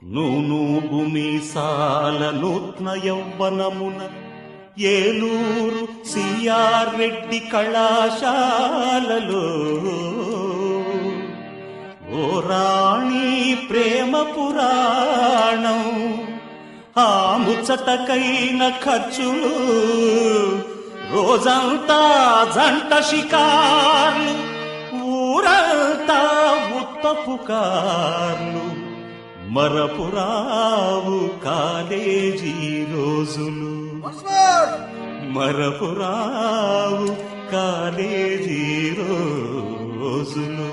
నూనూగు మీసాల నూత్న యౌవనమున Eluru CR Reddy కళాశాలలో ఓ రాణి ప్రేమ పురాణం ఆ ముచ్చటకైన ఖర్చులు రోజంతా జంట షికార్లు ఊరంతా ఉత్తపు కార్లు మరపురావు కాలేజీ రోజులు మరపురావు కాలేజీ రోజులు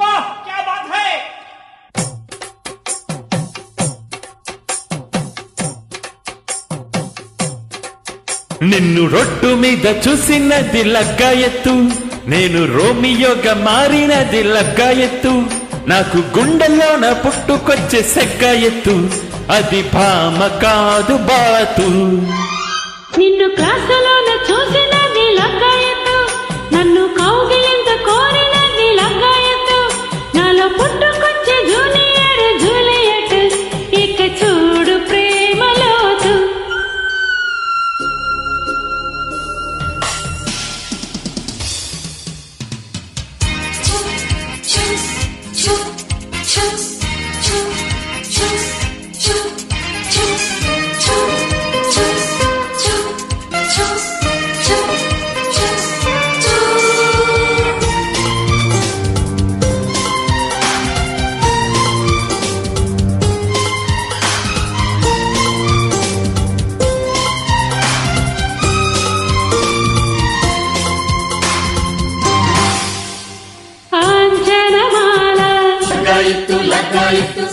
వాహ్ క్యా బాత్ హై నిన్ను రొట్టు మీద చూసినది లగ్గా ఎత్తు, నేను రోమియోగా మారినది లగ్గా ఎత్తు, నాకు గుండెల్లోన పుట్టుకొచ్చే సెగ్గ ఎత్తు, అది భామ కాదు బాతు. నిన్ను క్లాసులోన చూసినది లగ్గా ఎత్తు, నన్ను కౌగిలింత కోరినది లగ్గా ఎత్తు, నాలో పుట్టుకొచ్చే జూనియర్ జూలియట్, ఇక చూడు ప్రేమలోతు.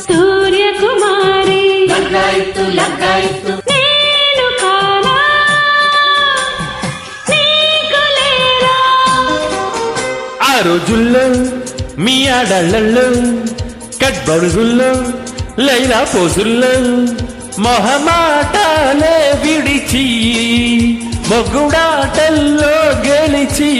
సూర్యకుమారి నేను కానా నీకు లేరా. ఆ రోజుల్లో మీ ఆడళ్ళల్లో కట్బడుగుల్లో లైలా పోజుల్లో మొహమాటాలే విడిచి మొగుడాటల్లో గెలిచి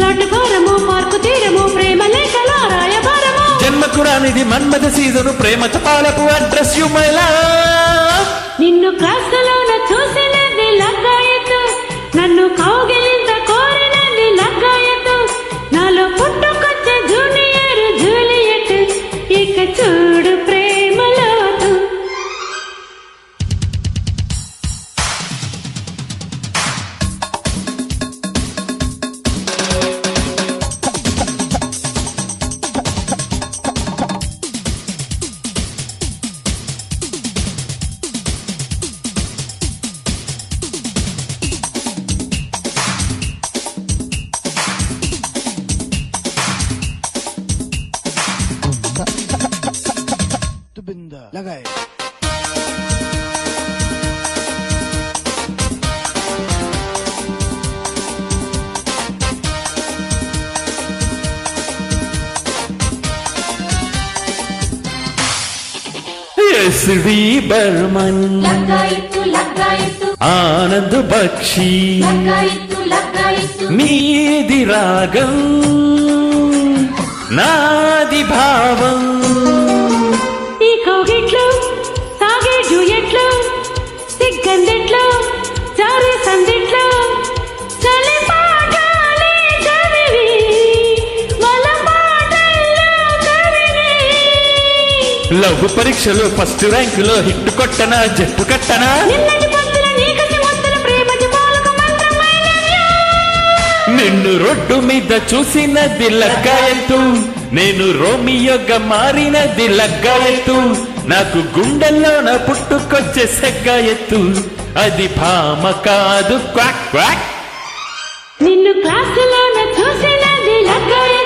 లాంటివారము మార్కు తీరము ప్రేమ లేఖల రాయబారము జన్మకు రానిది మన్మథ సీజను ప్రేమ కపాలపు అడ్రస్ యు మై లవ్. నిన్ను క్లాసులోన చూసినది లగ్గా ఎత్తు, నన్ను కౌగిలింత కోరినది లగ్గా ఎత్తు, నాలో పుట్టుకొచ్చే జూనియర్ జూలియట్, ఇక చూడు ప్రేమలోతు. लगाए ఎస్డి బర్మన్ ఆనంద్ బక్షి నీది రాగం నాది భావం ఈ కౌగిట్లో సాగే జూయట్లో సిగ్గందిట్లో జారే సందిట్లో చలి పాఠాలే చదివి వల పాటల్లో కరిగి లవ్ పరీక్షలో ఫస్ట్ ర్యాంకులో హిట్ కొట్టనా జట్టు కట్టనా నిన్నటి పొద్దున నీకసి ముద్దల ప్రేమ జపాలకు మంత్రం I love you. నిన్ను రోడ్డు మీద చూసినది లగ్గా ఎత్తు, నేను రోమియోగా మారినది లగ్గా ఎత్తు, నాకు గుండెల్లోన పుట్టుకొచ్చే సెగ్గ ఎత్తు, అది భామ కాదు క్వాక్ క్వాక్. నిన్ను క్లాసులోన చూసినది లగ్గా ఎత్తు,